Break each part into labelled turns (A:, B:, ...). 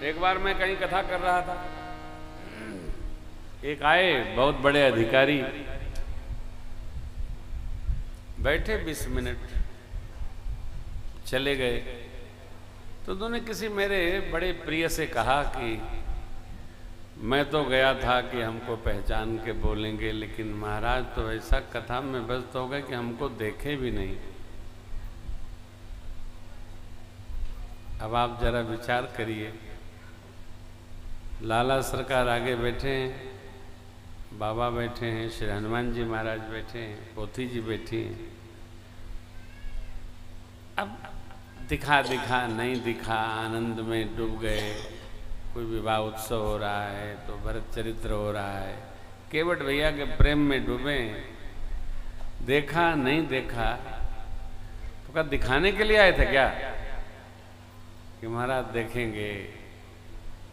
A: एक बार मैं कहीं कथा कर रहा था, एक आए बहुत बड़े अधिकारी, बैठे 20 मिनट, चले गए। तो उन्होंने किसी मेरे बड़े प्रिय से कहा कि मैं तो गया था कि हमको पहचान के बोलेंगे, लेकिन महाराज तो ऐसा कथा में व्यस्त हो गए कि हमको देखे भी नहीं। अब आप जरा विचार करिए, लाला सरकार आगे बैठे हैं, बाबा बैठे हैं, श्री हनुमान जी महाराज बैठे हैं, पोथी जी बैठी हैं। अब दिखा दिखा नहीं दिखा, आनंद में डूब गए। कोई विवाह उत्सव हो रहा है तो भरत चरित्र हो रहा है, केवट भैया के प्रेम में डूबे। देखा नहीं देखा तो क्या दिखाने के लिए आए थे क्या कि महाराज देखेंगे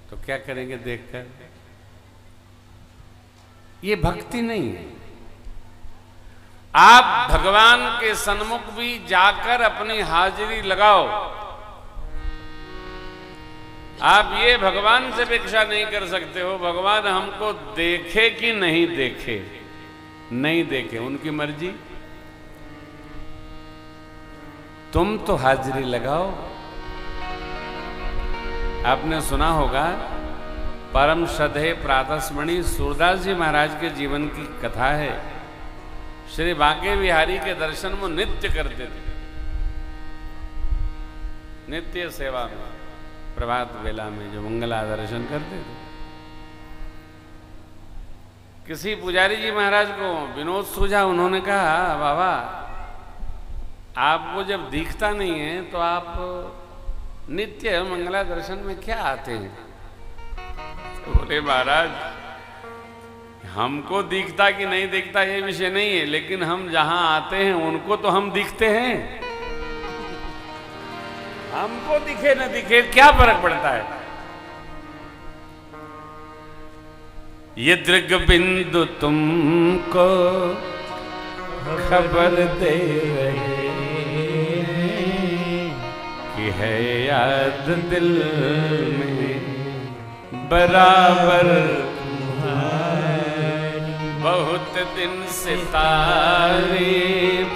A: तो क्या करेंगे देखकर? ये भक्ति नहीं है। आप भगवान के सन्मुख भी जाकर अपनी हाजिरी लगाओ। आप ये भगवान से अपेक्षा नहीं कर सकते हो भगवान हमको देखे कि नहीं देखे। नहीं देखे उनकी मर्जी, तुम तो हाजिरी लगाओ। आपने सुना होगा परम श्रद्धेय प्रातस्मरणीय सूरदास जी महाराज के जीवन की कथा है। श्री बांके बिहारी के दर्शन वो नित्य करते थे, नित्य सेवा में, प्रभात वेला में जो मंगला दर्शन करते थे। किसी पुजारी जी महाराज को विनोद सूझा, उन्होंने कहा बाबा आपको जब दिखता नहीं है तो आप नित्य मंगला दर्शन में क्या आते हैं? तो बोले महाराज हमको दिखता कि नहीं दिखता ये विषय नहीं है, लेकिन हम जहां आते हैं उनको तो हम दिखते हैं। हमको दिखे न दिखे क्या फर्क पड़ता है? ये दृग बिंदु तुमको खबर दे रहे कि है याद दिल में बराबर बहुत दिन से तारीफ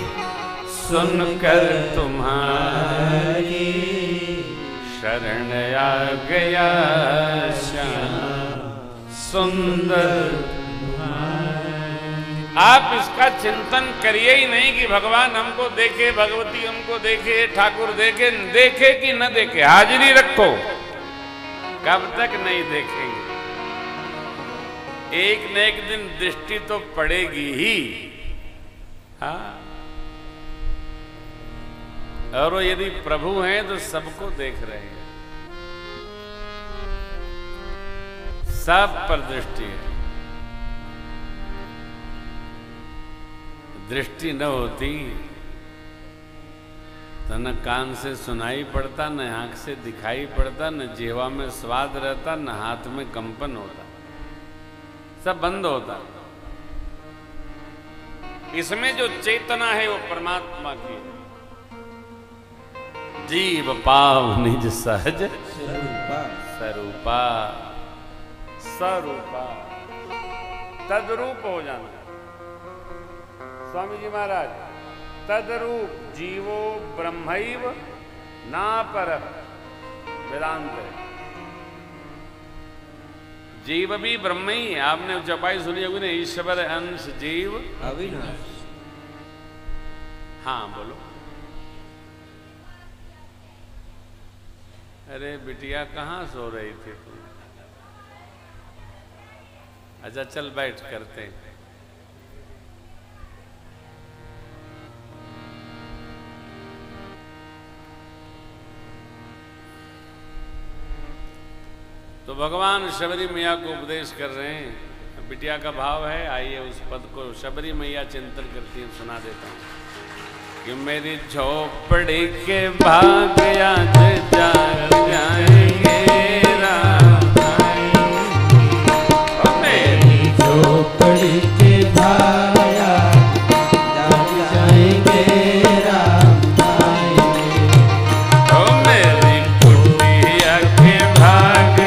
A: सुनकर तुम्हारी शरण आ गया श्याम सुंदर। आप इसका चिंतन करिए ही नहीं कि भगवान हमको देखे, भगवती हमको देखे, ठाकुर देखे, देखे कि न देखे, हाजिरी रखो। कब तक नहीं देखेंगे? एक न एक दिन दृष्टि तो पड़ेगी ही। हाँ, और वो यदि प्रभु हैं तो सबको देख रहे हैं, सब पर दृष्टि है। दृष्टि न होती तो न कान से सुनाई पड़ता, न आंख से दिखाई पड़ता, न जिह्वा में स्वाद रहता, न हाथ में कंपन होता, सब बंद होता। इसमें जो चेतना है वो परमात्मा की है। जीव पाव निज सहज स्वरूपा, स्वरूपा तद्रूप हो जाना। स्वामी जी महाराज तद्रूप जीवो ब्रह्मैव ना परः वेदांत है। जीव भी ब्रह्म ही है। आपने चौपाई सुनी होगी ना, ईश्वर अंश जीव अविनाश। हाँ बोलो। अरे बिटिया कहाँ सो रही थी तुम? अच्छा चल बैठ करते हैं। तो भगवान शबरी मैया को उपदेश कर रहे हैं। बिटिया का भाव है, आइए उस पद को शबरी मैया चिंतन करती है, सुना देता हूँ कि मेरी झोपड़ी के भाग आज जाग जाएंगे राम आएंगे। मेरी झोपड़ी के भाग जाग जाएंगे राम आएंगे। ओ मेरी कुटिया के भाग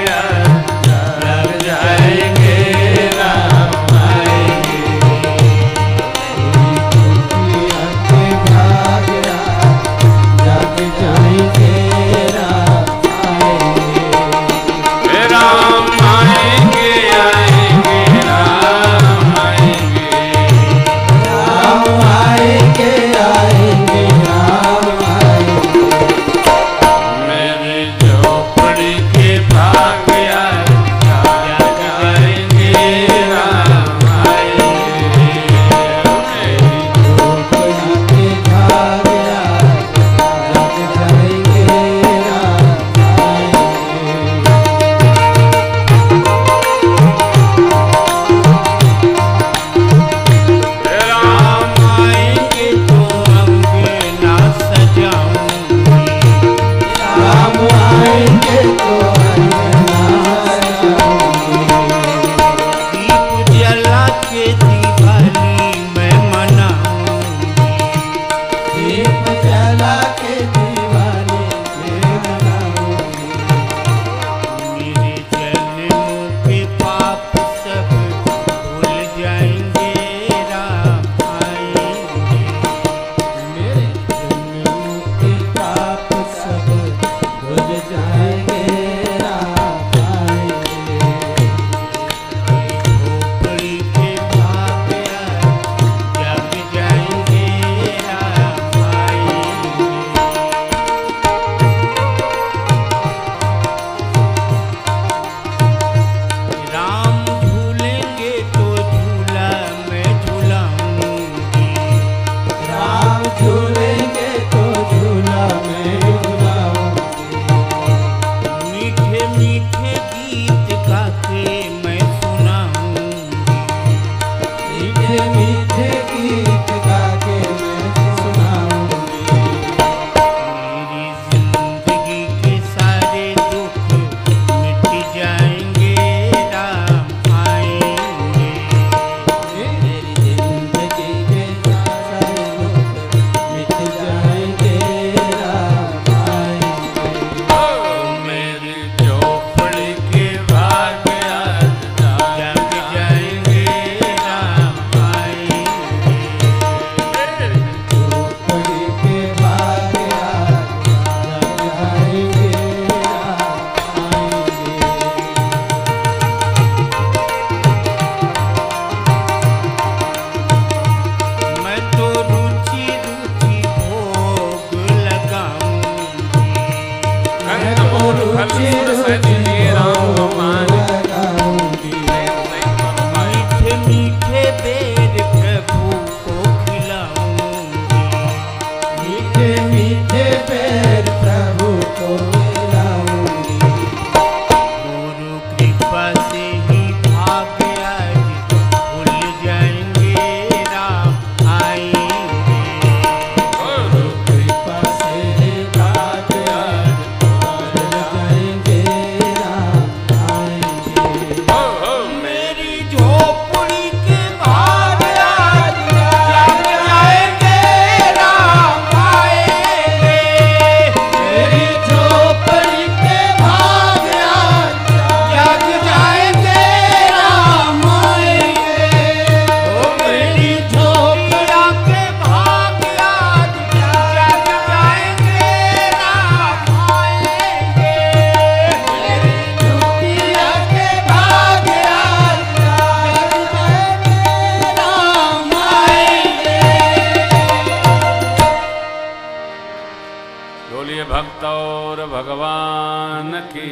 A: भक्त और भगवान की।